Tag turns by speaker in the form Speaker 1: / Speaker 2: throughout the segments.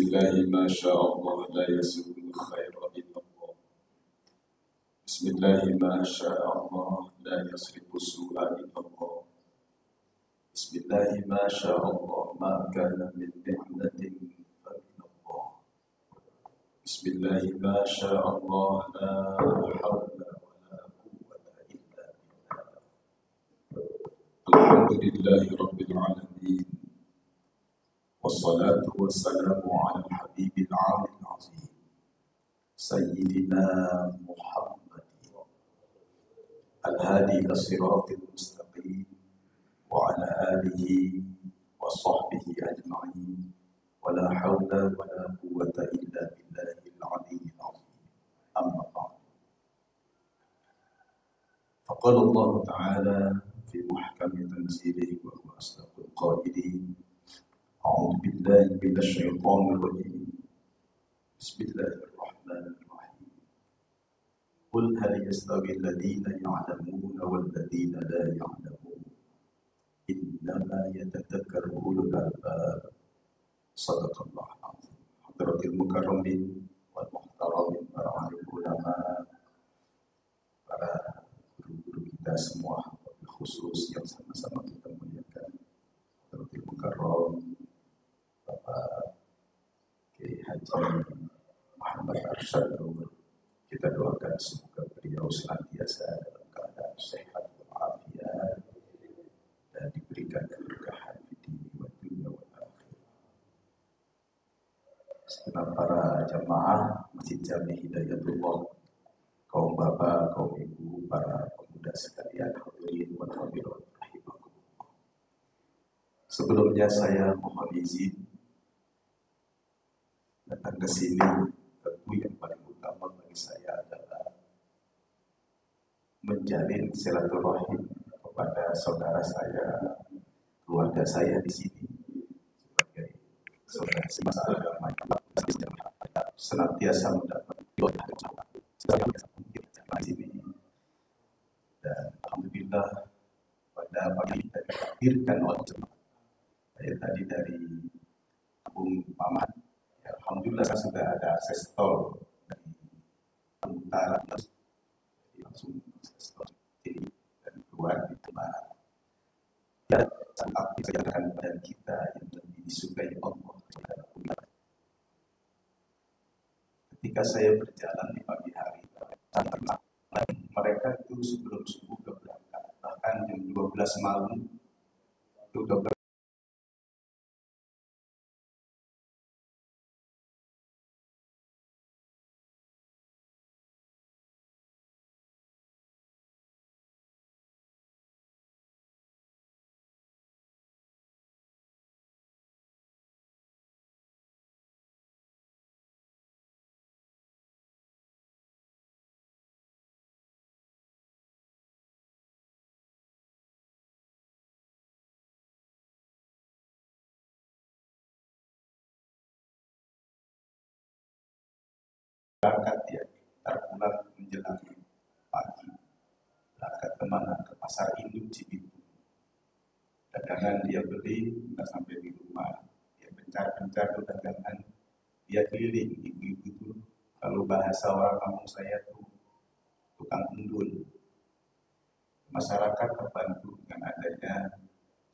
Speaker 1: الله ما شاء الله لا يسوء الخير إلا الله. بسم الله ما شاء الله لا يصرف السوء إلا الله. بسم الله ما شاء الله ما كان من نعمة فمن الله. بسم الله ما شاء الله لا حول ولا قوة إلا بالله. الحمد لله رب العالمين، والصلاة والسلام على الحبيب العالي العظيم سيدنا محمد الهادي إلى الصراط المستقيم وعلى آله وصحبه أجمعين، ولا حول ولا قوة إلا بالله العلي العظيم. أما بعد، فقال الله تعالى في محكم تنزيله وهو أصدق القائلين: أعوذ بالله من الشيطان الرجيم، بسم الله الرحمن الرحيم. قل هل يستوي الذين يعلمون والذين لا يعلمون إنما يتذكر أولو الألباب. صدق الله العظيم. حضرة المكرمين والمحترمين, para alim ulama, para guru-guru kita semua, khusus yang sama-sama kita muliakan, Hadratul Mukarram Bapak Kiai Haji Muhammad Arsyad Nur, kita doakan semoga beliau senantiasa dalam keadaan sehat walafiat dan diberikan keberkahan di dunia wal akhirah. Segenap para jamaah Masjid Jami Hidayatullah, kaum bapak, kaum ibu, para pemuda sekalian, hadirin wa hadirat rahimakumullah. Sebelumnya saya mohon izin datang ke sini. Tentu yang paling utama bagi saya adalah menjalin silaturahim kepada saudara saya, keluarga saya di sini sebagai saudara seagama yang senantiasa mendapat doa di sini. Dan alhamdulillah pada pagi ini ditakdirkan oleh jemaah saya tadi dari Bung Mamat. Alhamdulillah sudah ada akses tol dari utara, langsung akses tol ini dan keluar di tempat. Dan sangat dikerjakan pada kita yang lebih disukai Allah. Ketika saya berjalan di pagi hari, mereka itu sebelum subuh ke berangkat, bahkan jam 12 malam itu ke berangkat. Berangkat dia pulang menjelang pagi. Berangkat kemana? Ke pasar induk Cibitung. Dagangan dia beli, nggak sampai di rumah. Dia pencar-pencar tuh dagangan. Dia keliling, ibu-ibu tuh. Kalau bahasa orang kampung saya tuh tukang undul. Masyarakat terbantu dengan adanya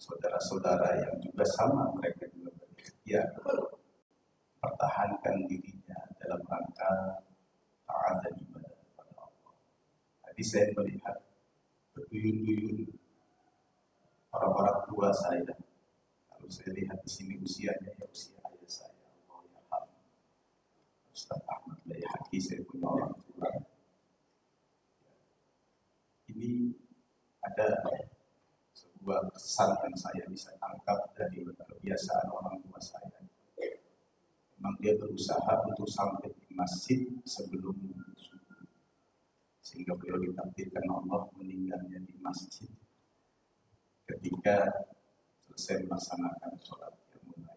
Speaker 1: saudara-saudara yang juga sama, mereka juga berikhtiar pertahankan dirinya dalam rangka taat dan ibadah kepada Allah. Tadi saya melihat berduyun-duyun orang-orang tua saya. Kalau saya lihat di sini usianya ya usia ayah saya, Allah yarham, Ustaz Ahmad Layhaki, saya punya orang tua. Ini ada sebuah kesan yang saya bisa tangkap dari kebiasaan orang tua saya. Memang dia berusaha untuk sampai di masjid sebelum subuh, sehingga beliau ditakdirkan Allah meninggalnya di masjid ketika selesai melaksanakan sholat yang mulai.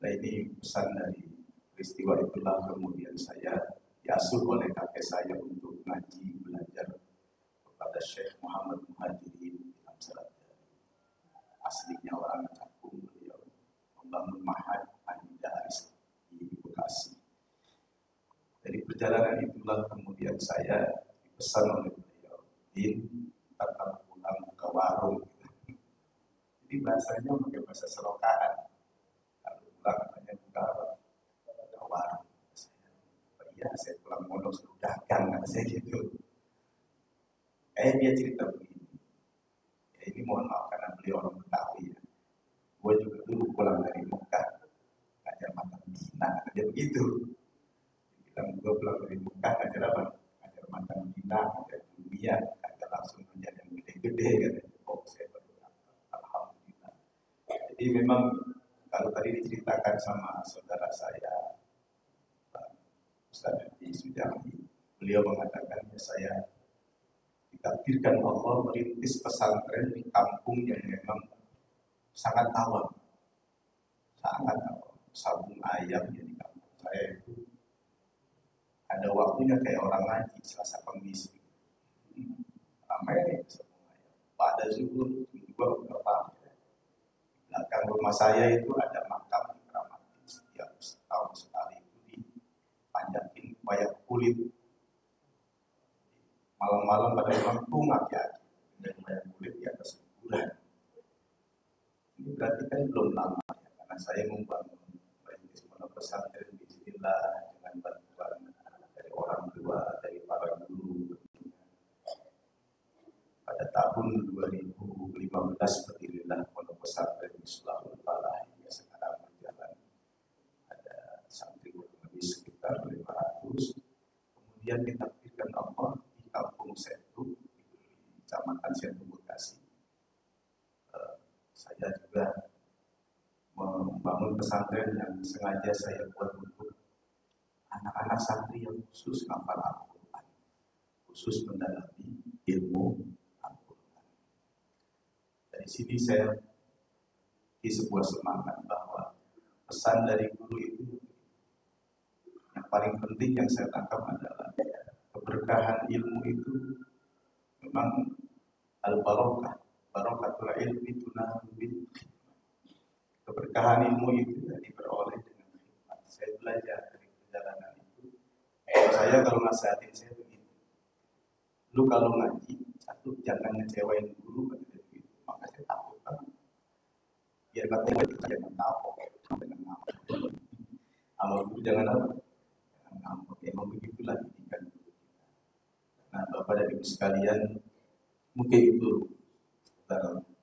Speaker 1: Nah, ini pesan dari peristiwa itulah kemudian saya diasuh oleh kakek saya untuk ngaji belajar kepada Syekh Muhammad Muhajirin di Amsalat. Aslinya orang Cakung, beliau membangun Ma'had Al-Daris perjalanan itulah kemudian saya dipesan oleh beliau, tetap pulang ke warung. Jadi bahasanya pakai bahasa Selokaan. Kalau pulang katanya buka warung. Iya, saya pulang mondok suruh dagang, kata saya gitu. Dia cerita begini. Ya, ini mohon maaf karena beliau orang Betawi ya. Gue juga dulu pulang dari Mekah, ngajar mantan Bina, dia begitu. Bilang gue pulang dari Mekah, ngajar apa? Ngajar mantan Bina, ngajar dunia, ngajar langsung ngajar yang gede-gede kan. Oh, saya berdoa, alhamdulillah. Jadi memang kalau tadi diceritakan sama saudara saya, Ustaz Adi Sujami, beliau mengatakan ya saya ditakdirkan Allah merintis pesantren di kampung yang memang sangat awam, sangat awam. Sabung ayam di kampung saya itu ada waktunya kayak orang ngaji Selasa Kamis, ramai sabung ayam. Pada zuhur juga beberapa. Belakang rumah saya itu ada makam dikeramati setiap tahun sekali itu dipanjangin wayang kulit. Malam-malam pada kampung aja dan wayang kulit di atas kuburan. Ini berarti kan belum lama ya, karena saya membangun pondok pesantren bismillah dengan bantuan dari orang tua, dari para guru. Pada tahun 2015 berdirilah pondok pesantren Mislahul Falah yang sekarang berjalan. Ada santri kurang lebih sekitar 500. Kemudian ditakdirkan Allah di kampung Setu, di Kecamatan Setu Bekasi. Saya juga membangun pesantren yang sengaja saya buat untuk anak-anak santri yang khusus ngapal Al-Quran, khusus mendalami ilmu Al-Quran. Dari sini saya di sebuah semangat bahwa pesan dari guru itu yang paling penting yang saya tangkap adalah keberkahan ilmu itu memang al-barokah, barokatul ilmi tunalu bil khidmah. Keberkahan ilmu itu diperoleh dengan khidmat. Saya belajar dari perjalanan itu. Saya kalau nasihatin saya begini, lu kalau ngaji, satu jangan ngecewain guru begitu. Maka saya takut kan. Biar katanya itu jangan ngapok, jangan ngapok. Amal guru jangan apa? Jangan ngapok. Emang begitulah didikan guru kita. Nah, Bapak dan Ibu sekalian, mungkin itu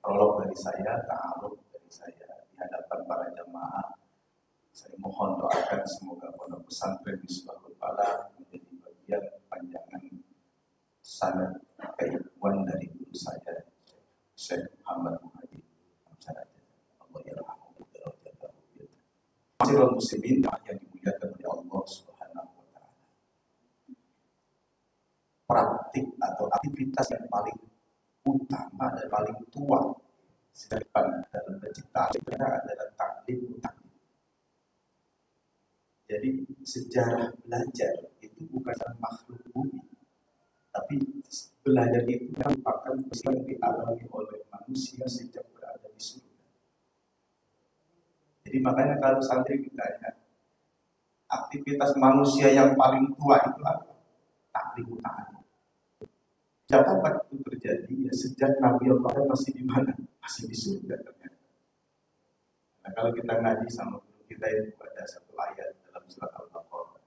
Speaker 1: prolog dari saya, ta'aruf dari saya di hadapan para jamaah. Saya mohon doakan semoga pondok pesantren Mislahul Falah menjadi bagian panjangan sanad keilmuan dari guru saya, Syekh Muhammad Muhadi. Allah yarhamu darajatahu. Masyiral muslimin yang dimuliakan oleh Allah Subhanahu wa taala. Praktik atau aktivitas yang paling utama dan paling tua sedangkan dalam penciptaan adalah taklim utama. Jadi sejarah belajar itu bukan makhluk bumi, tapi belajar itu merupakan peristiwa yang dialami oleh manusia sejak berada di surga. Jadi makanya kalau santri ditanya aktivitas manusia yang paling tua itu apa? Taklim utama. Kapan itu terjadi? Ya sejak Nabi Allah masih di mana? Masih di surga ternyata. Nah kalau kita ngaji sama guru kita itu ada satu ayat dalam surat Al-Baqarah.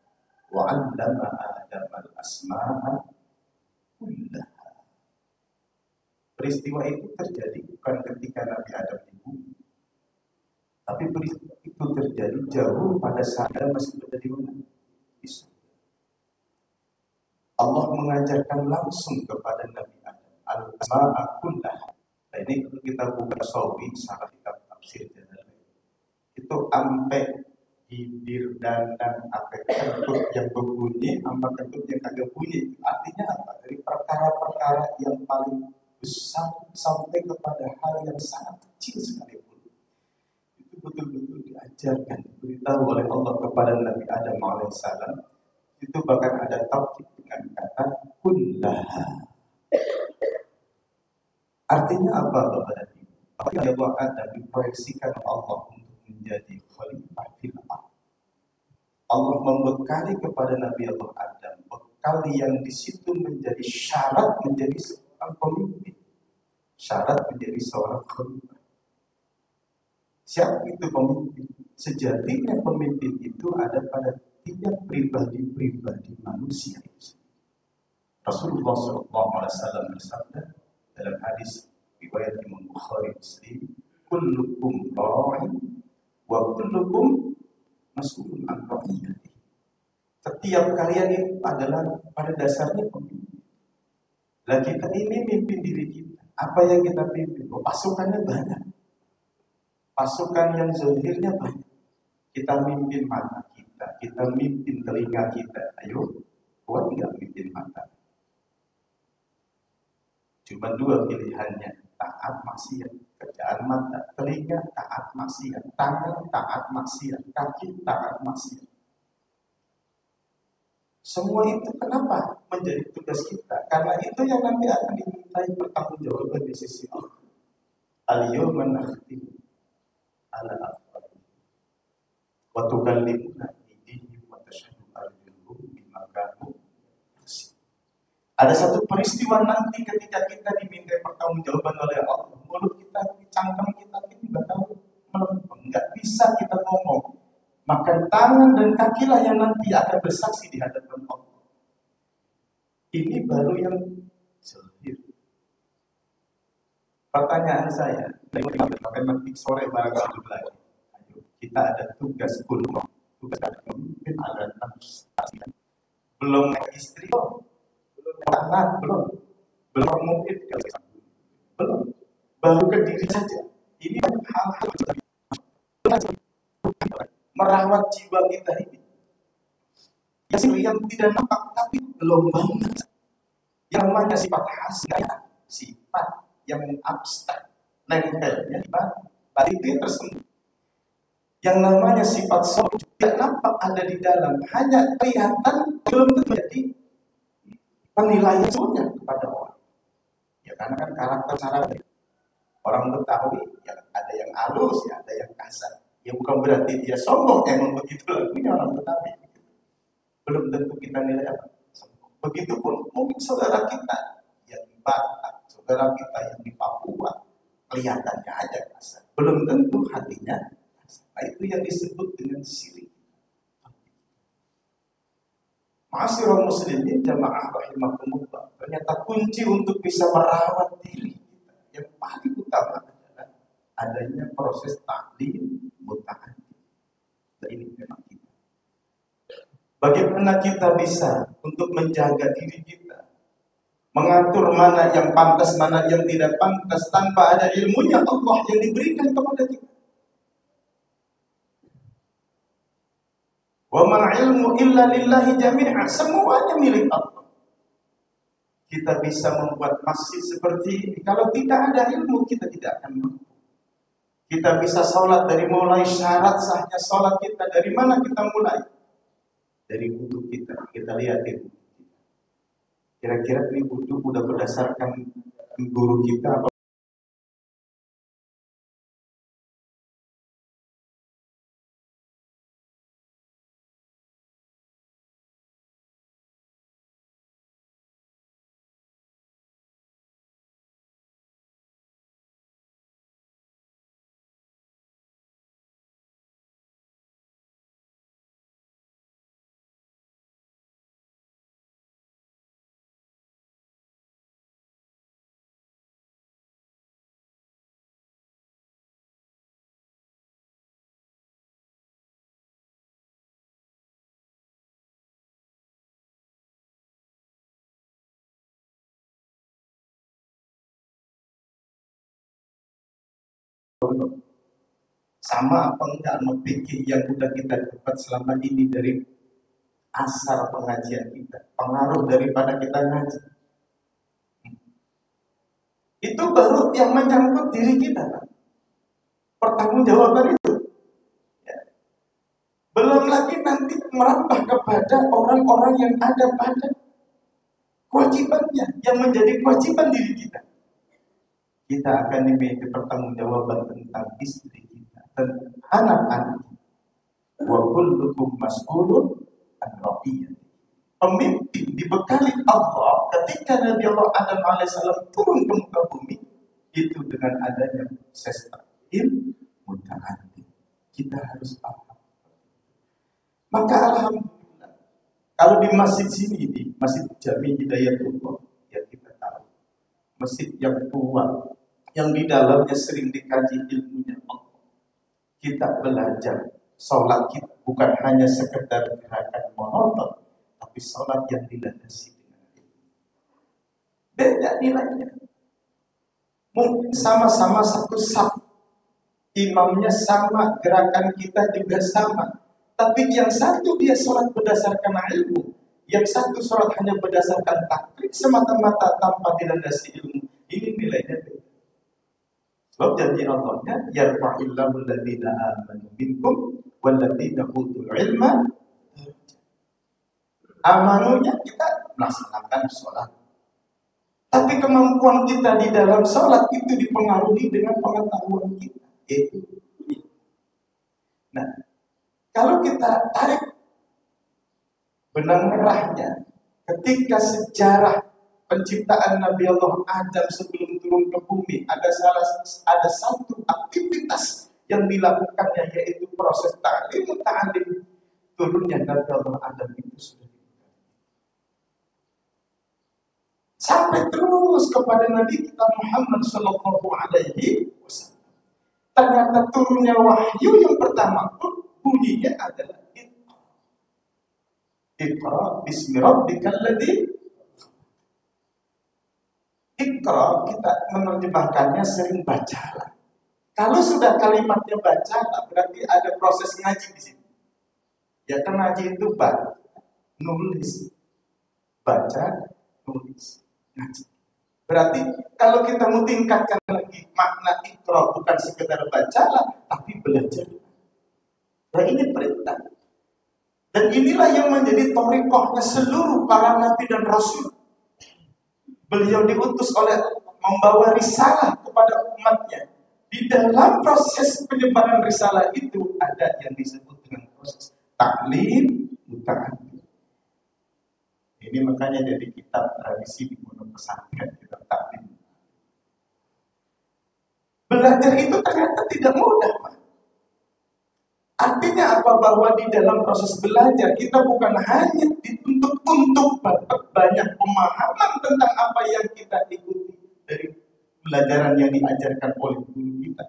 Speaker 1: Wa 'allama Adama al-asma'a kullaha. Peristiwa itu terjadi bukan ketika Nabi Adam di bumi, tapi peristiwa itu terjadi jauh pada saat Adam masih berada di mana? Di surga. Allah mengajarkan langsung kepada Nabi Adam al-asma'a kullaha. Nah ini kalau kita buka Sawi, salah kitab tafsir itu ampe bibir dan ampe kentut yang berbunyi, ampe kentut yang kagak bunyi. Artinya apa? Dari perkara-perkara yang paling besar sampai kepada hal yang sangat kecil sekalipun. Itu betul-betul diajarkan, diberitahu oleh Allah kepada Nabi Adam alaihissalam. Itu bahkan ada tafsir dengan kata kullaha. Artinya apa Bapak dan Ibu? Artinya Allah Adam diproyeksikan Allah untuk menjadi khalifah fil ardh. Allah membekali kepada Nabi Allah Adam kali yang di situ menjadi syarat menjadi seorang pemimpin, syarat menjadi seorang khalifah. Siapa itu pemimpin? Sejatinya pemimpin itu ada pada tiap pribadi-pribadi manusia. Rasulullah SAW bersabda dalam hadis riwayat Imam Bukhari Muslim, kullukum ra'in wa kullukum mas'ulun an ra'iyati. Setiap kalian itu adalah pada dasarnya pemimpin. Lah kita ini mimpin diri kita. Apa yang kita pimpin? Pasukannya banyak. Pasukan yang zahirnya banyak. Kita mimpin mata kita mimpin telinga kita. Ayo, kuat nggak mimpin mata? Cuma dua pilihannya, taat maksiat. Kerjaan mata, telinga, taat maksiat. Tangan, taat maksiat. Kaki, taat maksiat. Semua itu kenapa menjadi tugas kita? Karena itu yang nanti akan dimintai pertanggungjawaban di sisi Allah. Al-yawma nakhtimu ala afwahihim wa tukallimuna aydihim wa tashhadu arjuluhum bima kanu yaksibun. Ada satu peristiwa nanti ketika kita diminta pertanggungjawaban oleh Allah. Mulut kita, cangkem kita ini bakal melempem, nggak bisa kita ngomong. Maka tangan dan kakilah yang nanti akan bersaksi di hadapan Allah. Ini baru yang zahir. Pertanyaan saya, nanti sore barang lagi. Kita ada tugas kuliah, tugas mungkin ada saksian. Belum istri, belum anak, belum mungkin belum. Baru ke diri saja. Ini hal-hal merawat jiwa kita ini. Yang tidak nampak tapi belum banget. Yang namanya sifat hasnah, sifat yang abstrak, nempelnya di batin itu tersembunyi. Yang namanya sifat soal tidak nampak ada di dalam, hanya kelihatan belum terjadi penilaian sebenarnya kepada orang. Ya karena kan karakter cara orang Betawi, ya ada yang halus, ya ada yang kasar. Ya bukan berarti dia sombong, emang begitu lagunya orang Betawi. Belum tentu kita nilai apa. Begitupun mungkin saudara kita yang di Batak, saudara kita yang di Papua, kelihatannya aja kasar. Belum tentu hatinya kasar. Nah, itu yang disebut dengan syirik. Ma'asyiral muslimin jamaah rahimakumullah. Ternyata kunci untuk bisa merawat diri kita yang paling utama adalah adanya proses taklim muta'addi. Dan ini memang kita. Bagaimana kita bisa untuk menjaga diri kita, mengatur mana yang pantas, mana yang tidak pantas tanpa ada ilmunya Allah yang diberikan kepada kita. Wa mal ilmu illa lillahi jami'a, semuanya milik Allah. Kita bisa membuat masjid seperti ini. Kalau tidak ada ilmu, kita tidak akan mampu. Kita bisa sholat dari mulai syarat sahnya sholat kita. Dari mana kita mulai? Dari wudhu kita. Kita lihat itu. Kira-kira ini wudhu udah berdasarkan guru kita apa? Sama apa enggak memikir yang udah kita dapat selama ini dari asal pengajian kita, pengaruh daripada kita ngaji. Itu baru yang menyangkut diri kita, Pak. Pertanggungjawaban itu. Ya. Belum lagi nanti merambah kepada orang-orang yang ada pada kewajibannya, yang menjadi kewajiban diri kita. Kita akan diminta pertanggungjawaban tentang istri kita, tentang anak-anak. Wa kullukum mas'ulun an ra'iyatihi. pemimpin dibekali Allah ketika Nabi Allah Adam alaihissalam turun ke muka bumi itu dengan adanya proses taklim muta'addi. Kita harus paham. Maka alhamdulillah kalau di masjid sini, di Masjid Jami Hidayatullah yang kita tahu, masjid yang tua, yang di dalamnya sering dikaji ilmunya Allah, kita belajar sholat kita bukan hanya sekedar gerakan monoton, tapi sholat yang dilandasi dengan ilmu. Beda nilainya. Mungkin sama-sama satu saf, imamnya sama, gerakan kita juga sama, tapi yang satu dia sholat berdasarkan ilmu, yang satu sholat hanya berdasarkan taktik semata-mata tanpa dilandasi ilmu. Ini nilainya beda. Sebab janji Allahnya, yarfa'illahu alladhina amanu minkum walladhina utul ilma. Amanunya kita melaksanakan sholat, tapi kemampuan kita di dalam sholat itu dipengaruhi dengan pengetahuan kita. Itu. Nah, kalau kita tarik benang merahnya, ketika sejarah penciptaan Nabi Allah Adam sebelum turun ke bumi, ada satu aktivitas yang dilakukannya, yaitu proses ta'lim muta'alim. Turunnya Nabi Allah Adam itu sudah sampai terus kepada Nabi kita Muhammad Sallallahu Alaihi Wasallam. Ternyata turunnya wahyu yang pertama pun bunyinya adalah Iqra. Iqra bismi rabbikal ladzi. Iqra kita menerjemahkannya sering bacalah. Kalau sudah kalimatnya bacalah, berarti ada proses ngaji di sini. Ya kan ngaji itu baca, nulis, baca, nulis, ngaji. Berarti kalau kita mau tingkatkan lagi makna Iqra bukan sekedar bacalah, tapi belajar. Nah ini perintah. Dan inilah yang menjadi thariqahnya seluruh para nabi dan rasul. Beliau diutus oleh membawa risalah kepada umatnya. Di dalam proses penyebaran risalah itu ada yang disebut dengan proses taklim muta'alim. Ini makanya jadi kitab tradisi di pondok pesantren, kitab taklim. Belajar itu ternyata tidak mudah, Pak. Artinya apa? Bahwa di dalam proses belajar kita bukan hanya dituntut untuk banyak pemahaman tentang apa yang kita ikuti dari pelajaran yang diajarkan oleh guru kita,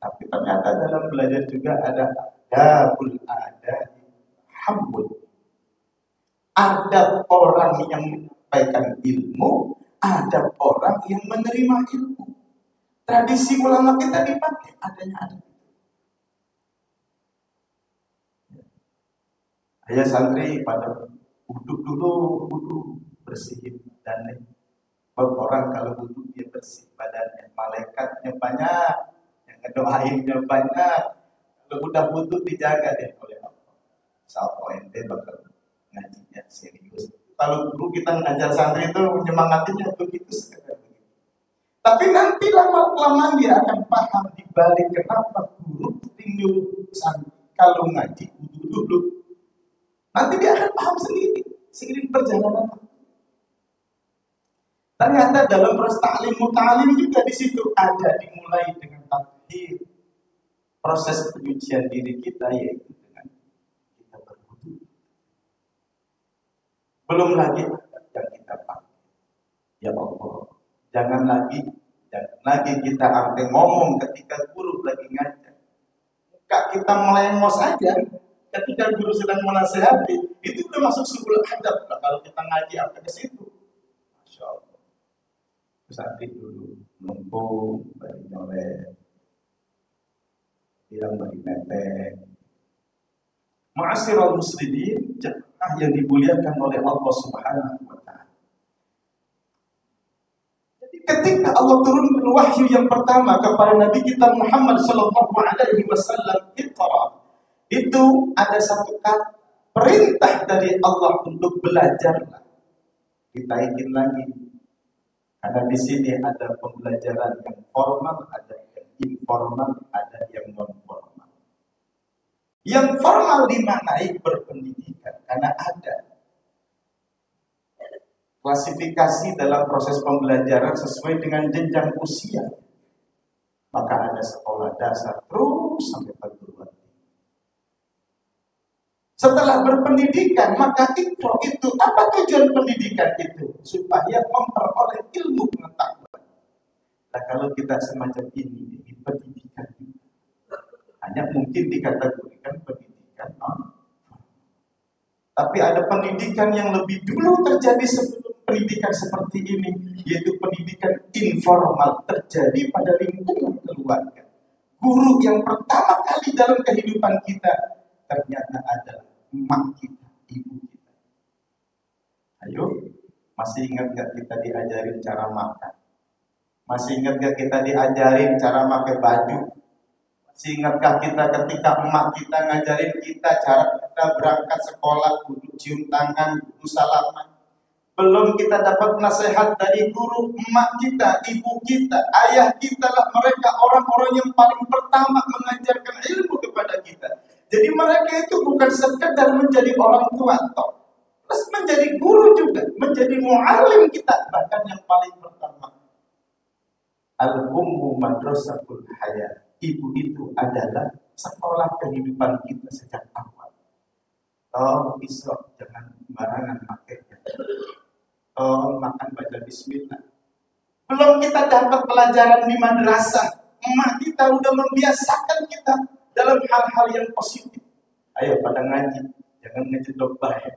Speaker 1: tapi ternyata dalam belajar juga ada adabul adab hambul. Ada orang yang menyampaikan ilmu, ada orang yang menerima ilmu. Tradisi ulama kita dipakai adanya adab. Ayah santri pada duduk dulu, bersihin badannya. Orang kalau duduk dia bersih badannya, malaikatnya banyak, yang ngedoainnya banyak. Kalau udah wudhu dijaga deh oleh Allah. Insya ente bakal ngajinya serius. Kalau guru kita ngajar santri itu menyemangatinya begitu sekedar begitu. Tapi nanti lama-kelamaan dia akan paham dibalik kenapa guru tinggal santri kalau ngaji wudhu dulu. Nanti dia akan paham sendiri seiring perjalanan. Ternyata dalam proses ta'lim muta'alim juga di situ ada dimulai dengan tathhir, proses penyucian diri kita, yaitu dengan kita berwudu. Belum lagi yang kita pakai. Ya Allah, jangan lagi kita sampai ngomong ketika guru lagi ngajar. Muka kita melengos aja. Ketika guru sedang menasehati, itu udah masuk subul adab. Nah, kalau kita ngaji apa ke situ? Masya Allah. Santri dulu numpuk, bagi nyolek, bilang bagi netek. Ma'asyiral muslimin, jemaah yang dimuliakan oleh Allah Subhanahu wa Ta'ala. Jadi ketika Allah turunkan wahyu yang pertama kepada Nabi kita Muhammad sallallahu alaihi wasallam, Iqra, itu ada satu kata perintah dari Allah untuk belajarlah. Ditaikin lagi. Karena di sini ada pembelajaran yang formal, ada yang informal, ada yang non formal. Yang formal dimaknai berpendidikan, karena ada klasifikasi dalam proses pembelajaran sesuai dengan jenjang usia. Maka ada sekolah dasar terus sampai perguruan tinggi. Setelah berpendidikan, maka itu apa tujuan pendidikan itu? Supaya memperoleh ilmu pengetahuan. Nah, kalau kita semacam ini pendidikan hanya mungkin dikategorikan pendidikan tapi ada pendidikan yang lebih dulu terjadi sebelum pendidikan seperti ini, yaitu pendidikan informal terjadi pada lingkungan keluarga. Guru yang pertama kali dalam kehidupan kita ternyata adalah emak kita, ibu kita. Ayo, masih ingat gak kita diajarin cara makan? Masih ingat gak kita diajarin cara pakai baju? Masih ingatkah kita ketika emak kita ngajarin kita cara kita berangkat sekolah, kudu cium tangan, kudu salaman? Belum kita dapat nasihat dari guru, emak kita, ibu kita, ayah kita lah, mereka orang-orang yang paling pertama mengajarkan ilmu kepada kita. Jadi mereka itu bukan sekedar menjadi orang tua, terus menjadi guru juga, menjadi mu'alim kita. Bahkan yang paling pertama, al-ummu madrasatul hayat. Ibu itu adalah sekolah kehidupan kita sejak awal. Besok jangan sembarangan pakainya. Makan baca bismillah. Belum kita dapat pelajaran di madrasah, emak kita udah membiasakan kita dalam hal-hal yang positif. Ayo pada ngaji, jangan ngejedok baik.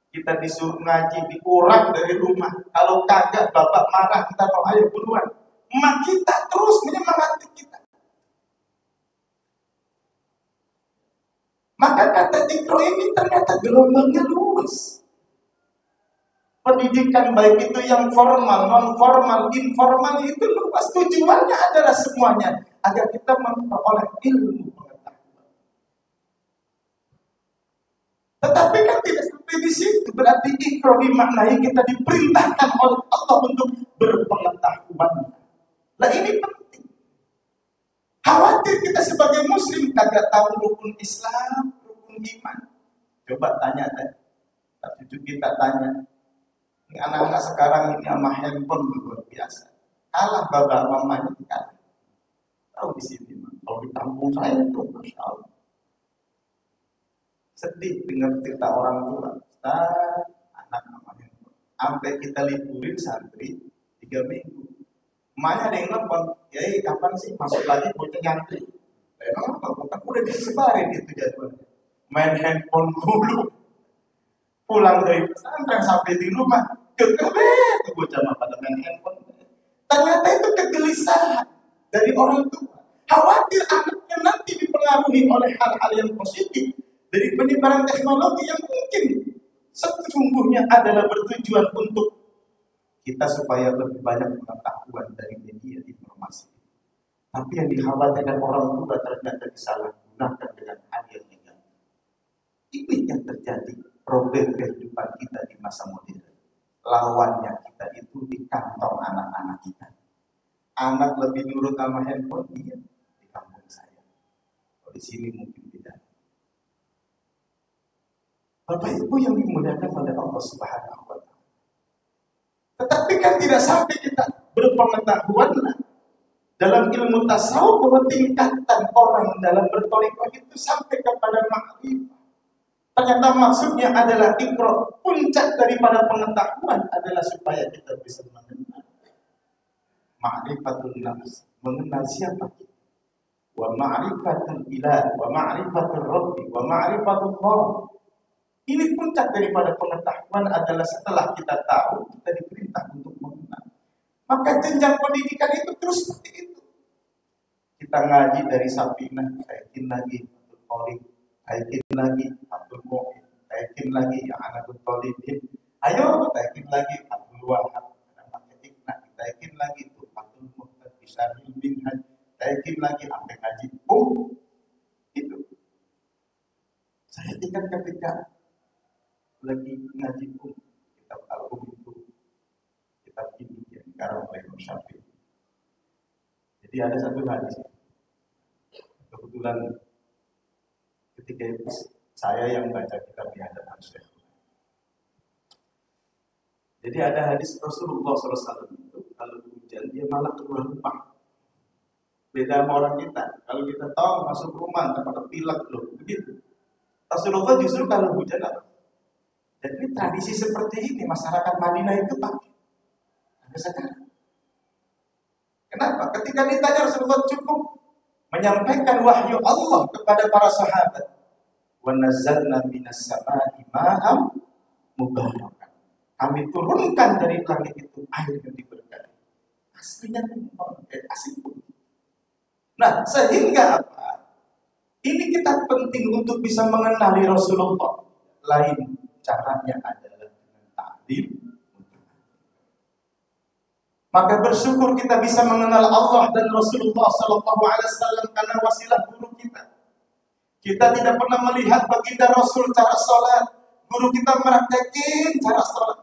Speaker 1: Kita disuruh ngaji, dikurang dari rumah. Kalau kagak bapak marah, kita mau ayo buruan. Emak kita terus menyemangati kita. Maka kata Ikro ini ternyata gelombangnya luas. Pendidikan baik itu yang formal, non formal, informal itu luas. Tujuannya adalah semuanya agar kita memperoleh ilmu pengetahuan. Tetapi kan tidak sampai di situ. Berarti Ikro dimaknai kita diperintahkan oleh Allah untuk berpengetahuan. Nah ini penting. Khawatir kita sebagai muslim kagak tahu rukun Islam, rukun iman. Coba tanya deh. Cucu kita tanya. Ini anak-anak sekarang ini sama handphone luar biasa. Kalah bapak mamanya kalah. Tahu di sini, kalau di kampung saya itu masya Allah. Sedih dengar cerita orang tua. Anak sama handphone. Sampai kita liburin santri 3 minggu. Emaknya ada yang nelfon, Yai kapan sih masuk lagi bocah nyantri? Memang apa? Bukan udah disebarin itu jadwalnya. Main handphone dulu. Pulang dari pesantren sampai di rumah, kekeh bocah pada main handphone. Ternyata itu kegelisahan dari orang tua. Khawatir anaknya nanti dipengaruhi oleh hal-hal yang positif dari penyebaran teknologi yang mungkin sesungguhnya adalah bertujuan untuk kita supaya lebih banyak pengetahuan dari media informasi. Tapi yang dikhawatirkan orang tua ternyata disalahgunakan dengan hal yang negatif. Ini yang terjadi problem kehidupan kita di masa modern. Lawannya kita itu di kantong anak-anak kita. Anak lebih nurut sama handphone dia di kampung saya. Kalau di sini mungkin tidak. Bapak Ibu yang dimuliakan oleh Allah Subhanahu wa Ta'ala. Tetapi kan tidak sampai kita berpengetahuan dalam ilmu tasawuf bahwa tingkatan orang dalam berthariqah itu sampai kepada ma'rifah. Ternyata maksudnya adalah ikro. Puncak daripada pengetahuan adalah supaya kita bisa mengenal ma'rifatul nafs, mengenal siapa kita. Wa ma'rifatul ilah, wa ma'rifatul rabbi, wa ma'rifatul Allah. Ini puncak daripada pengetahuan adalah setelah kita tahu, kita diperintah untuk mengenal. Maka jenjang pendidikan itu terus seperti itu. Kita ngaji dari Sapinah, kaitin lagi Abdul Qorim, kaitin lagi Abdul Mu'in, kaitin lagi yang Anadul Talibin. Ayo kaitin lagi Abdul Wahab, kaitin lagi itu Abdul Muqtad, Bisyaril Minhaj, kaitin lagi sampai ngaji itu. Saya ingat ketika lagi ngaji kitab itu kitab ini yang dikarang oleh Imam Syafi'i. Jadi ada satu hadis. Kebetulan ketika itu saya yang baca kitab di hadapan Syekh. Jadi ada hadis Rasulullah SAW itu kalau hujan dia malah keluar rumah. Beda sama orang kita. Kalau kita tahu masuk rumah nggak pada pilek loh, begitu. Rasulullah justru kalau hujan apa? Jadi tradisi seperti ini masyarakat Madinah itu pakai. Ada sekarang. Kenapa? Ketika ditanya Rasulullah cukup menyampaikan wahyu Allah kepada para sahabat. Wa nazzalna minas samaa'i ma'am mubarakan. Kami turunkan dari langit itu air yang diberkati. Aslinya asli pun. Nah, sehingga apa? Ini kita penting untuk bisa mengenali Rasulullah. Lain caranya adalah dengan ta'lim. Maka bersyukur kita bisa mengenal Allah dan Rasulullah SAW karena wasilah guru kita. Kita tidak pernah melihat baginda Rasul cara sholat. Guru kita meraktekin cara sholat.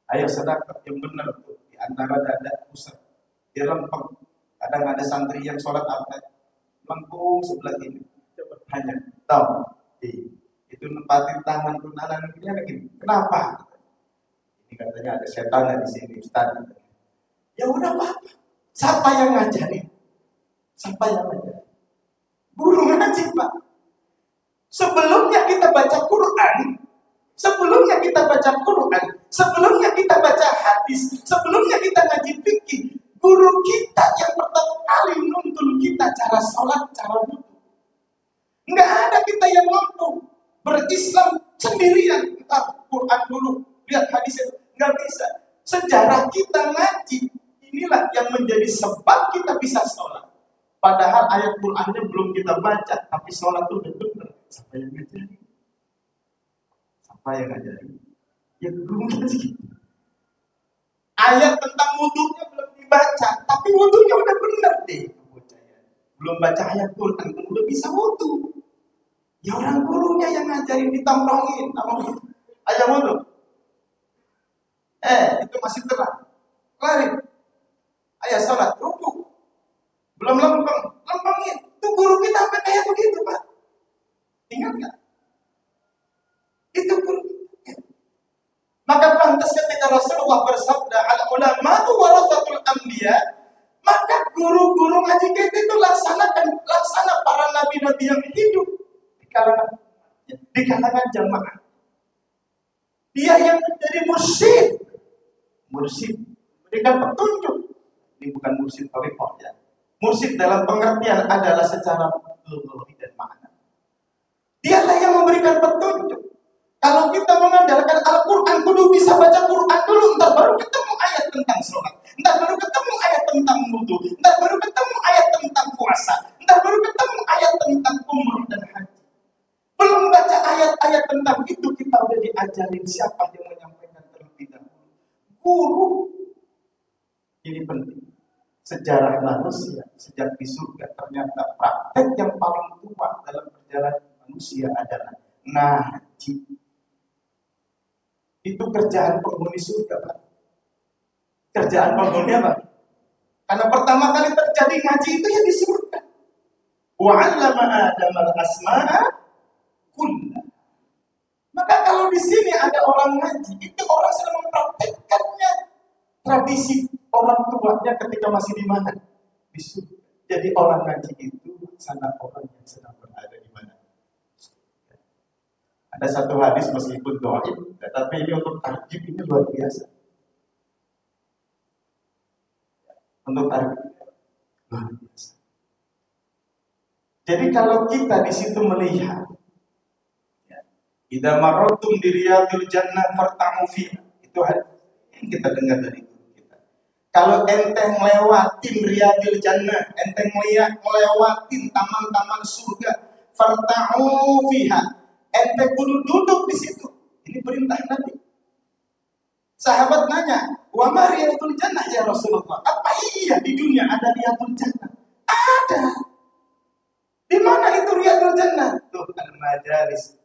Speaker 1: Ayo sedekah yang benar tuh di antara dada pusat. Dia lempeng. Kadang ada santri yang sholat apa? Lengkung sebelah ini. Hanya tahu. Itu nempatin tangan tunanan ini begini. Kenapa? Ini katanya ada setan di sini, Ustaz. Ya udah Pak. Siapa yang ngajarin? Siapa yang ngajarin? Guru ngaji Pak. Sebelumnya kita baca Quran, sebelumnya kita baca Quran, sebelumnya kita baca hadis, sebelumnya kita ngaji fikih, guru kita yang pertama kali nuntun kita cara sholat, cara wudhu. Enggak ada kita yang mampu berislam sendirian. Quran dulu, lihat hadis itu, enggak bisa. Sejarah kita ngaji, inilah yang menjadi sebab kita bisa sholat. Padahal ayat Qurannya belum kita baca, tapi sholat itu udah benar. Siapa yang ngajari? Siapa yang ngajari? Ya belum ngaji. Ayat tentang wudhunya belum dibaca, tapi wudhunya udah benar deh. Belum baca ayat Quran, udah bisa wudhu. Ya orang gurunya yang ngajarin ditongkrongin. Ayo wudhu. Itu masih terang. Lari. Ayo sholat, rukuk. Belum lempengin. Itu guru kita apa kayak begitu Pak? Ingat nggak? Itu guru kita. Maka pantas ketika Rasulullah bersabda al-ulama warathatul anbiya, maka guru-guru ngaji kita itu laksana para nabi-nabi yang hidup di kalangan jamaah. Dia yang menjadi mursyid memberikan petunjuk. Ini bukan mursyid thariqah ya. Mursyid dalam pengertian adalah secara lughawi dan makna. Dialah yang memberikan petunjuk. Kalau kita mengandalkan Al-Quran, kudu bisa baca Quran dulu, entar baru ketemu ayat tentang sholat, entar baru ketemu ayat tentang wudhu, entar baru ketemu ayat tentang puasa, entar baru ketemu ayat tentang umrah dan haji. Belum baca ayat-ayat tentang itu, kita udah diajarin siapa yang menyampaikan terlebih dahulu. Guru. Ini penting. Sejarah manusia sejak di surga ternyata praktek yang paling tua dalam perjalanan manusia adalah ngaji. Itu kerjaan penghuni surga Pak. Kerjaan penghuni apa? Karena pertama kali terjadi ngaji itu ya di surga. Wa 'allama Adama al-asma'a kullah. Maka kalau di sini ada orang ngaji, itu orang sedang mempraktekkannya tradisi orang tuanya ketika masih di mana? Di surga. Jadi orang ngaji itu sana orang yang sedang berada di mana? Ada satu hadis meskipun dhaif, tetapi ini untuk tarjib ini luar biasa. Untuk tarjib luar biasa. Jadi kalau kita di situ melihat, idza marratum bi riyadil jannah farta'u fiha. Itu hadis yang kita dengar dari guru kita. Kalau enteng lewatin riyadil jannah, enteng lewatin taman-taman surga, farta'u fiha. Ente kudu duduk di situ. Ini perintah Nabi. Sahabat nanya, wa ma riyadul jannah ya Rasulullah? Apa iya di dunia ada riyadul jannah? Ada. Di mana itu riyadul jannah? Tuh al-majalis.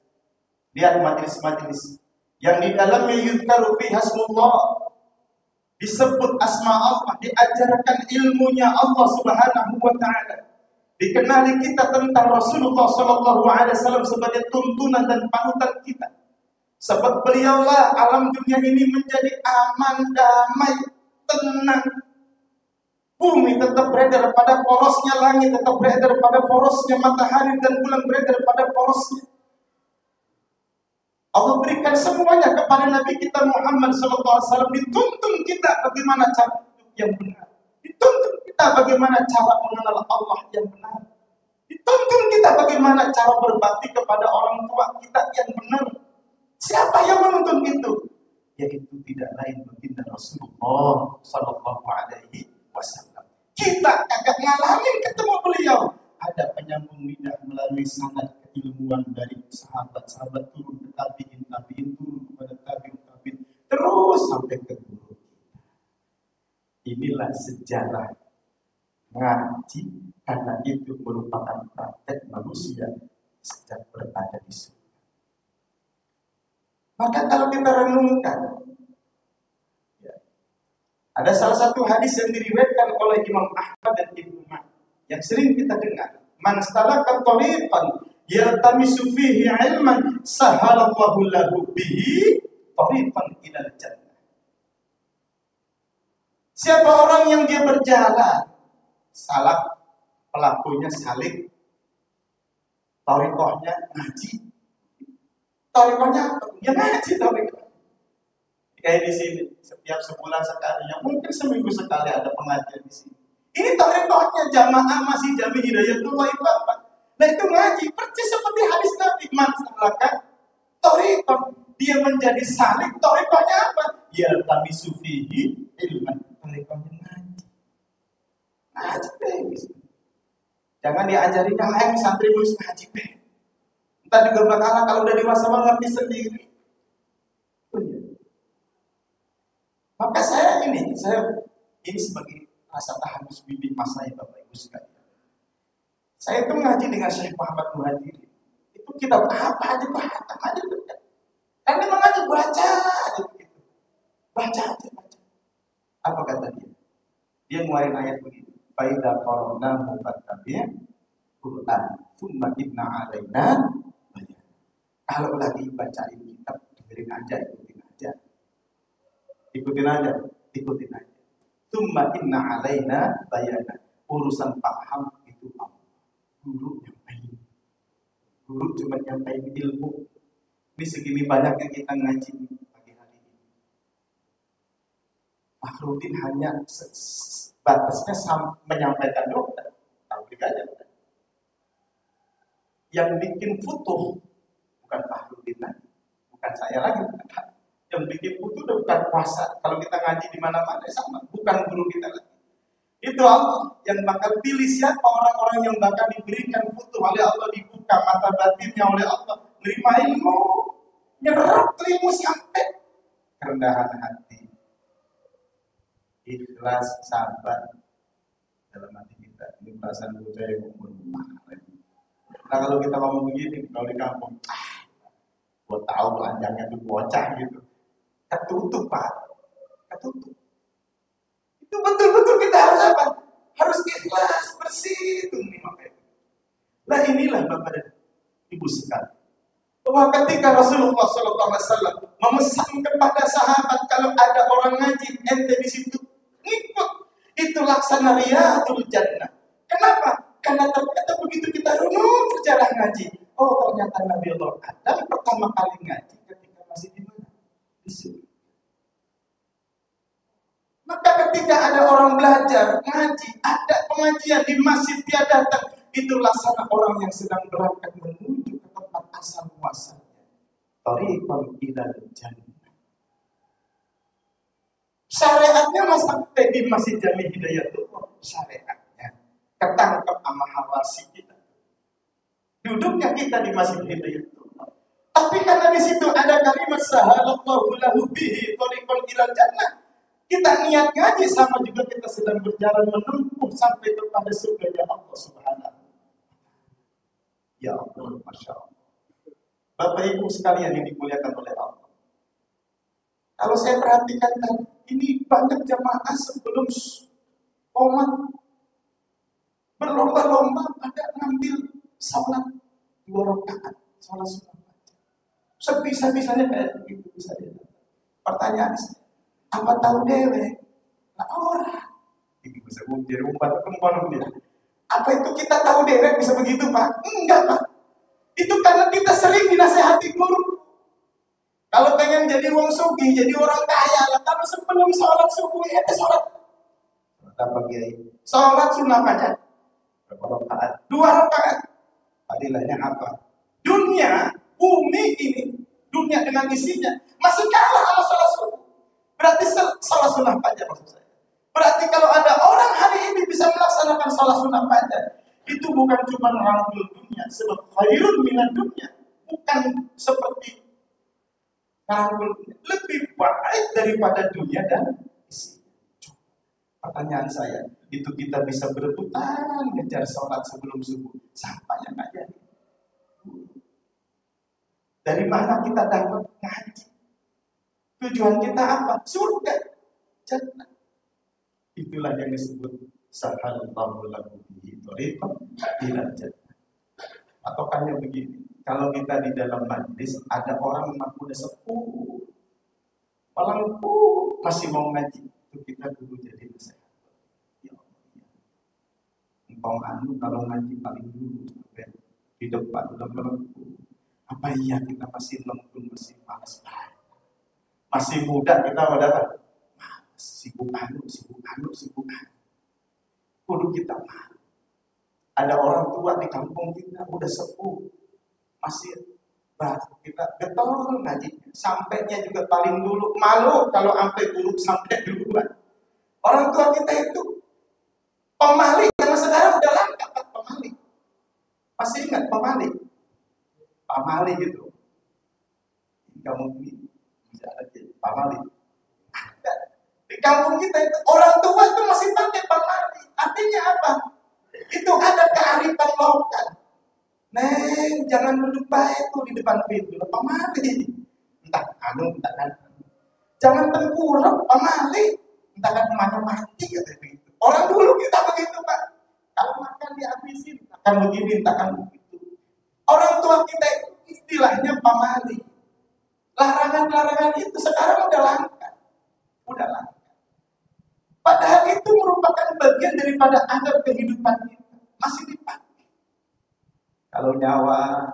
Speaker 1: Lihat majelis-majelis yang di dalamnya yudkaru fi hasmullah, disebut asma Allah, diajarkan ilmunya Allah Subhanahu wa taala. Dikenali kita tentang Rasulullah sallallahu alaihi wasallam sebagai tuntunan dan panutan kita. Sebab beliaulah alam dunia ini menjadi aman, damai, tenang. Bumi tetap beredar pada porosnya, langit tetap beredar pada porosnya, matahari dan bulan beredar pada porosnya. Allah berikan semuanya kepada Nabi kita Muhammad SAW. Dituntun kita bagaimana cara hidup yang benar. Dituntun kita bagaimana cara mengenal Allah yang benar. Dituntun kita bagaimana cara berbakti kepada orang tua kita yang benar. Siapa yang menuntun itu? Yaitu tidak lain baginda Rasulullah Sallallahu Alaihi Wasallam. Kita agak ngalamin ketemu beliau. Ada penyambung lidah melalui sanad keilmuan dari sahabat-sahabat turun ke tabiin turun kepada tabiin terus sampai ke guru. Inilah sejarah ngaji, karena itu merupakan praktek manusia sejak berada di surga. Maka kalau kita renungkan, ya, ada salah satu hadis yang diriwayatkan oleh Imam Ahmad dan Ibnu Majah yang sering kita dengar, man salaka tariqan yaltamisu fihi ilman sahalallahu lahu bihi tariqan ilal jannah. Siapa orang yang dia berjalan, salak pelakunya salik, tariqahnya ngaji. Tariqahnya apa? Ya ngaji tariqah. Kayak di sini, setiap sebulan sekali, yang mungkin seminggu sekali ada pengajian di sini. Ini tariqahnya jamaah masih Jami Hidayatullah itu apa? Nah itu ngaji, persis seperti hadis Nabi. Man salaka tariqah, dia menjadi salik, tariqahnya apa? Ya tamisu fihi ilman, tariqahnya ngaji. Ngaji bagus. Jangan diajarinnya lain santri harus ngaji bagus. Entar juga bakalan kalau udah dewasa ngerti sendiri. Maka saya ini sebagai rasa tahanus bimbing masa ya Bapak Ibu sekalian. Saya itu ngaji dengan Syekh Muhammad Muhadiri. Itu kitab apa aja baca aja betul. Kan dia mengaji baca aja begitu. Baca aja. Apa kata dia? Dia ngeluarin ayat begini. Faida qara'nahu fattabi' Qur'an tsumma inna 'alaina bayan. Kalau lagi bacain kitab, dengerin aja, ikutin aja. Tsumma inna 'alaina bayan. Urusan paham itu apa? Guru nyampein. Guru cuma nyampein ilmu. Ini segini banyaknya kita ngaji pagi hari ini. Fakhrudin hanya batasnya menyampaikan dokter, tablik aja. Yang bikin futuh bukan Fakhrudin lagi, bukan saya lagi. Yang bikin futuh bukan puasa. Kalau kita ngaji di mana-mana sama, bukan guru kita lagi. Itu Allah yang bakal pilih siapa orang-orang yang bakal diberikan futuh oleh Allah, dibuka mata batinnya oleh Allah, menerima ilmu, nyerap ilmu sampai kerendahan hati, ikhlas, sabar dalam hati kita. Ini perasaan bocah yang umur mahal. Nah kalau kita ngomong begini, kalau di kampung, gue tahu belanjanya tuh bocah gitu, ketutup Pak, ketutup. Itu betul-betul kita harus apa? Harus ikhlas, bersih itu nih makanya. Lah inilah Bapak dan Ibu sekalian, bahwa ketika Rasulullah SAW memesan kepada sahabat, kalau ada orang ngaji, ente di situ ngikut, itu laksana riyadul jannah. Kenapa? Karena ternyata begitu kita runut sejarah ngaji, oh ternyata Nabi Allah Adam pertama kali ngaji ketika masih di mana? Di surga. Maka ketika ada orang belajar ngaji, ada pengajian di masjid dia datang, itu laksana orang yang sedang berangkat menuju ke tempat asal muasalnya. Tariqan ilal jannah. Syariatnya sampai di Masjid Jami Hidayatullah, syariatnya ketangkep sama hawasi kita. Duduknya kita di Masjid Hidayatullah. Tapi karena di situ ada kalimat sahalallahu lahu bihi tariqan ilal jannah. Kita niat ngaji sama juga kita sedang berjalan menempuh sampai kepada surga Allah Subhanahu. Ya Allah, Masya Allah. Bapak Ibu sekalian yang dimuliakan oleh Allah. Kalau saya perhatikan tadi, ini banyak jamaah sebelum qomat berlomba-lomba pada ngambil salat 2 rakaat, salat sunat. Sepi bisa-bisanya kayak begitu bisa dia. Pertanyaan, apa tahu dewek? Nah orang. Ini bisa jadi umpan dia. Apa itu kita tahu dewek bisa begitu Pak? Enggak Pak. Itu karena kita sering dinasehati guru. Kalau pengen jadi wong sugih, jadi orang kaya, lah kalau sebelum sholat subuh sholat. Apa Kiai? Sholat sunnah aja. Berapa rakaat? 2 rakaat. Fadilahnya apa? Dunia, bumi ini, dunia dengan isinya masih kalah sama sholat subuh. Berarti sholat sunnah aja maksud saya. Berarti kalau ada orang hari ini bisa melaksanakan sholat sunnah fajar, itu bukan cuma merangkul dunia, sebab khairun minad dunia, bukan seperti merangkul dunia, lebih baik daripada dunia dan isi. Pertanyaan saya, itu kita bisa berebutan ngejar sholat sebelum subuh, sampai yang aja. Dari mana kita dapat ngaji? Tujuan kita apa? Surga, jannah. Itulah yang disebut sahalallahu lahu bihi thariqan ila jannah. Atau hanya begini, kalau kita di dalam majlis ada orang yang udah sepuh, palangku masih mau ngaji, itu kita dulu jadi nasihat. Ya Allah, engkau kalau ngaji paling dulu di depan udah melengkung. Apa iya kita masih lembut, masih malas banget, masih muda kita udah apa? Sibuk anu. Kudu kita mah. Ada orang tua di kampung kita udah sepuh, masih kita getol ngaji, sampainya juga paling dulu, malu kalau sampai dulu sampai duluan. Orang tua kita itu pemali, karena sekarang udah langka Pak pemali. Masih ingat pemali? Pamali gitu. Kamu ini bisa ada pamali. Di kampung kita itu orang tua itu masih pakai pamali. Artinya apa? Itu ada kearifan lokal. Neng, jangan duduk baik tuh di depan pintu. Pamali. Entah kan. Jangan tengkurap pamali. Entah kan mana mati kata begitu. Orang dulu kita begitu Pak. Kalau makan dihabisin, akan begini, akan begitu. Orang tua kita itu istilahnya pamali. Larangan-larangan itu sekarang udah langka. Padahal itu merupakan bagian daripada adab kehidupan kita. Masih dipakai. Kalau nyawa.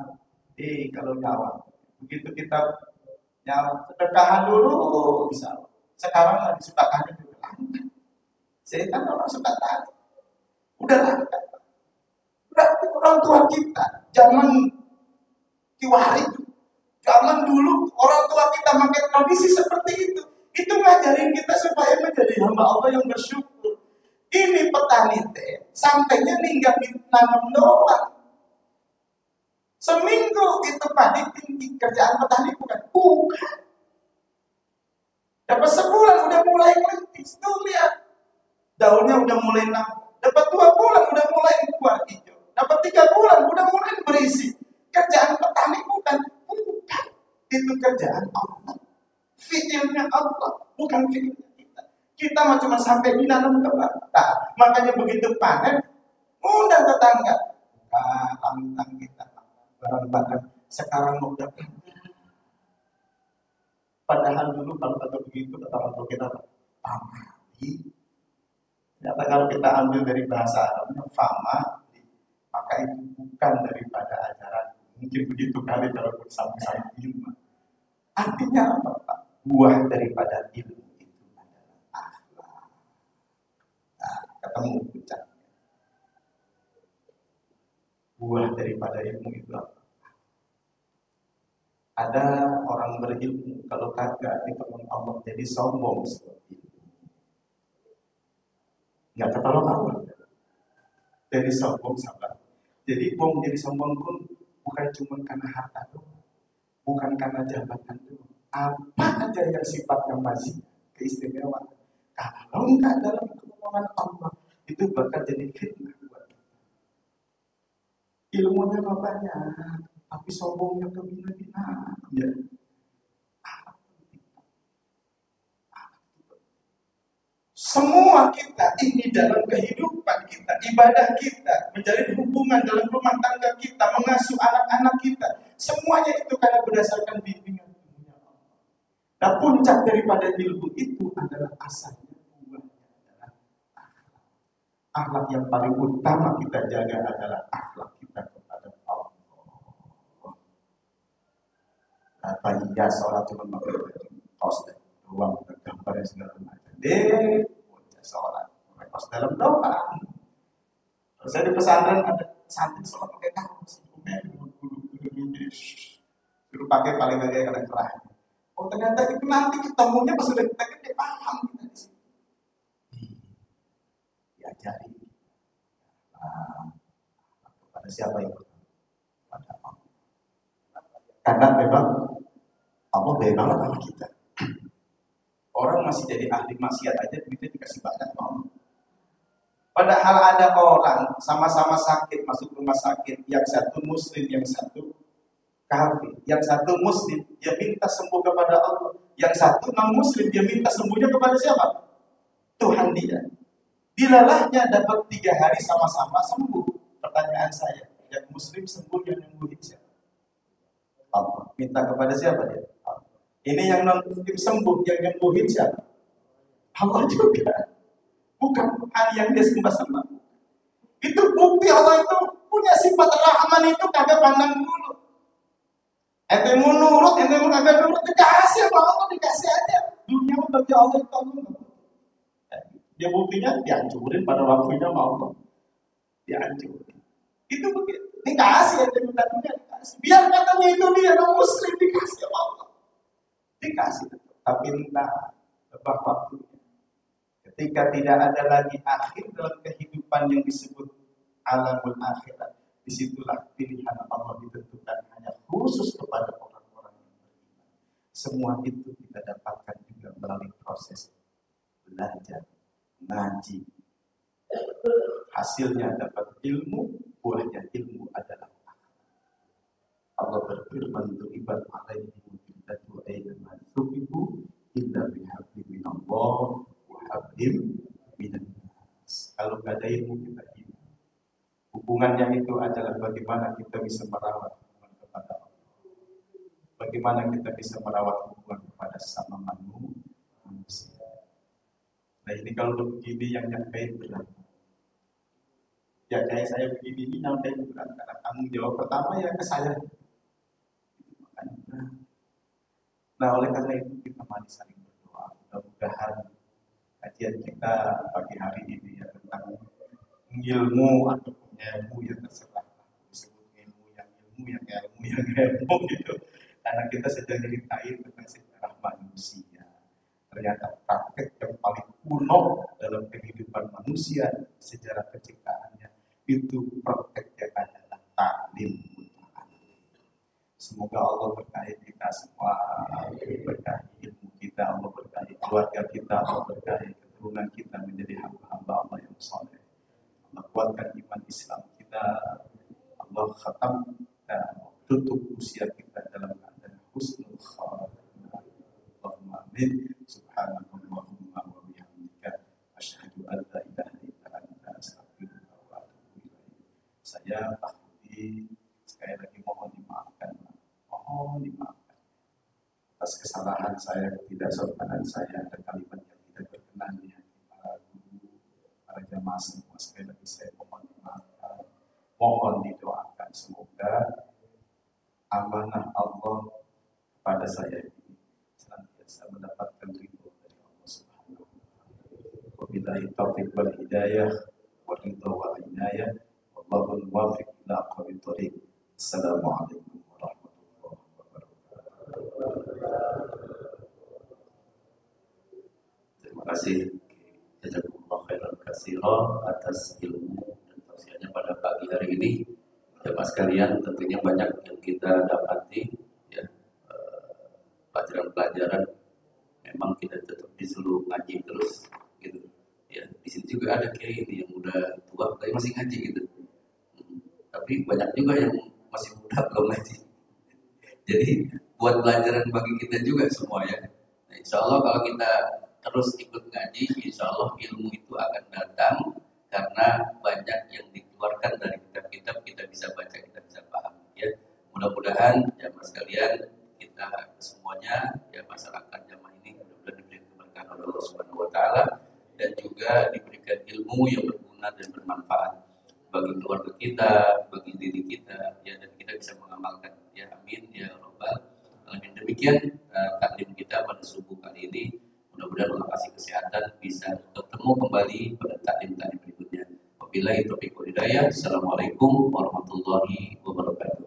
Speaker 1: Begitu kita nyawa, sedekahan dulu bisa. Sekarang lagi suka tanya juga langka. Saya kan orang suka tanya. Udah langka. Berarti orang tua kita zaman Kiwari, zaman dulu orang tua kita pakai tradisi seperti itu. Itu ngajarin kita supaya menjadi hamba Allah yang bersyukur. Ini petani teh, sampainya ninggal nanam doang. Seminggu itu padi tinggi, kerjaan petani bukan. Dapat sebulan udah mulai ngelintis, tuh lihat. Daunnya udah mulai nambah. Dapat 2 bulan udah mulai keluar hijau. Dapat 3 bulan udah mulai berisi. Kerjaan petani bukan. Itu kerjaan Allah. Fi'ilnya Allah, bukan fi'ilnya kita. Kita mah cuma sampai dinanam kebak. Nah, makanya begitu panen, undang tetangga. Tantang kita, barang-barang. Sekarang udah. Padahal dulu kalau begitu, kata orang tua kita, pamali. Ternyata kalau kita ambil dari bahasa Arabnya, fama, maka itu bukan daripada ajaran. Mungkin begitu kali kalau bersama-sama ilmu. Artinya apa Pak? Buah daripada ilmu itu adalah akhlak. Nah, ketemu ucapnya. Buah daripada ilmu itu apa? Ada orang berilmu kalau kagak ditolong Allah jadi sombong seperti itu. Nggak ketolong Allah. Jadi sombong sabar. Jadi jadi sombong pun bukan cuma karena harta doang, bukan karena jabatan doang. Apa aja yang sifatnya masih keistimewaan, kalau enggak dalam pertolongan Allah, itu bakal jadi fitnah buat kita. Ilmunya banyak, tapi sombongnya kebina-bina. Ya. Semua kita ini dalam kehidupan kita, ibadah kita, menjalin hubungan dalam rumah tangga kita, mengasuh anak-anak kita, semuanya itu karena berdasarkan bimbingan. Nah, puncak daripada ilmu itu adalah asalnya buahnya adalah akhlak. Akhlak yang paling utama kita jaga adalah akhlak kita kepada Allah. Apa iya sholat cuma pakai kaos dan ruang dan gambar dan segala macam. Sholat pakai kaos dalam doa. Terus saya di pesantren ada santri sholat pakai kaos, suruh pakai paling gak kayak kerah. Oh ternyata itu nanti ketemunya pas sudah kita gede paham kita di sini. Diajari kepada siapa itu? Pada Allah. Karena memang Allah baik banget sama kita. Orang masih jadi ahli maksiat aja duitnya dikasih banyak mau. Padahal ada orang sama-sama sakit masuk rumah sakit, yang satu muslim, yang satu kafir, yang satu muslim dia minta sembuh kepada Allah, yang satu non muslim dia minta sembuhnya kepada siapa? Tuhan dia. Bilalahnya dapat 3 hari sama-sama sembuh. Pertanyaan saya, yang muslim sembuh yang nyembuhin siapa? Allah. Minta kepada siapa dia? Allah. Ini yang non muslim sembuh yang nyembuhin siapa? Allah juga. Bukan hal yang dia sembah-sembah. Itu bukti Allah itu punya sifat rahman itu kagak pandang dulu. Ente mau nurut, ente mau kagak nurut, dikasih sama Allah, dikasih aja. Dunia bagi Allah itu Allah. Dia buktinya dihancurin pada waktunya sama Allah. Dihancurin. Itu begitu. Dikasih ente minta dunia, dikasih. Biar katanya itu dia non muslim dikasih sama Allah. Dikasih. Tapi entah lebah waktunya. Ketika tidak ada lagi akhir dalam kehidupan yang disebut alamul akhirat, disitulah pilihan Allah ditentukan hanya khusus kepada orang-orang yang beriman. Semua itu kita dapatkan juga melalui proses belajar, ngaji. Hasilnya dapat ilmu, buahnya ilmu adalah akhlak. Allah berfirman untuk ibad alaihi billatu ayyaman tubibu illa bihabli minallah habim minan. Kalau gak ada ilmu kita hidup. Hubungannya itu adalah bagaimana kita bisa merawat hubungan kepada Allah. Bagaimana kita bisa merawat hubungan kepada sama manusia. Nah ini kalau begini yang nyampein berat. Ya kayak saya begini ini nyampein berat. Karena tanggung jawab pertama ya ke saya. Nah oleh karena itu kita mari saling berdoa. Mudah-mudahan kajian kita pagi hari ini ya tentang ilmu atau ilmu yang terserah disebut ilmu yang gitu karena kita sedang ceritain tentang sejarah manusia. Ternyata praktek yang paling kuno dalam kehidupan manusia sejarah penciptaannya itu prakteknya adalah taklim. Semoga Allah berkahi kita semua, berkahi ilmu kita, Allah berkahi keluarga kita, Allah berkahi keturunan kita menjadi hamba-hamba Allah yang saleh. Allah kuatkan iman Islam kita, Allah khatam dan tutup usia kita dalam keadaan husnul khatimah. Allahumma amin. Subhanallahumma wa bihamdika asyhadu an la ilaha illa anta astaghfiruka wa atubu ilaik. Saya Pak Budi sekali lagi mohon dimaafkan atas kesalahan saya, ketidaksopanan saya, ada kalimat yang tidak berkenan di hati para guru, para jamaah semua. Sekali lagi saya mohon dimaafkan, mohon didoakan semoga amanah Allah kepada saya ini senantiasa mendapatkan ridho dari Allah Subhanahu wa taala. Wabillahi taufiq wal hidayah wa ridho wal inayah. Wallahu muwaffiq ila aqwamit thoriq. Assalamualaikum. Terima kasih jazakumullah khairan katsira atas ilmu dan tausiahnya pada pagi hari ini. Jemaah sekalian, tentunya banyak yang kita dapati ya, pelajaran-pelajaran memang kita tetap disuruh ngaji terus gitu. Ya, di sini juga ada kiai ini yang udah tua tapi masih ngaji gitu. Tapi banyak juga yang masih muda belum ngaji. Jadi buat pelajaran bagi kita juga semua ya. Nah, insya Allah kalau kita terus ikut ngaji, insya Allah ilmu itu akan datang karena banyak yang dikeluarkan dari kitab-kitab, kita bisa baca, kita bisa paham ya. Mudah-mudahan jamaah sekalian kita semuanya ya masyarakat
Speaker 2: semoga diberikan ilmu yang berguna dan bermanfaat bagi keluarga kita, bagi diri kita, ya, dan kita bisa mengamalkan. Ya, amin ya robbal alamin. Demikian taklim kita pada subuh kali ini. Mudah-mudahan Allah kasih kesehatan, bisa bertemu kembali pada taklim berikutnya. Wabillahi taufiq wal hidayah. Assalamualaikum warahmatullahi wabarakatuh.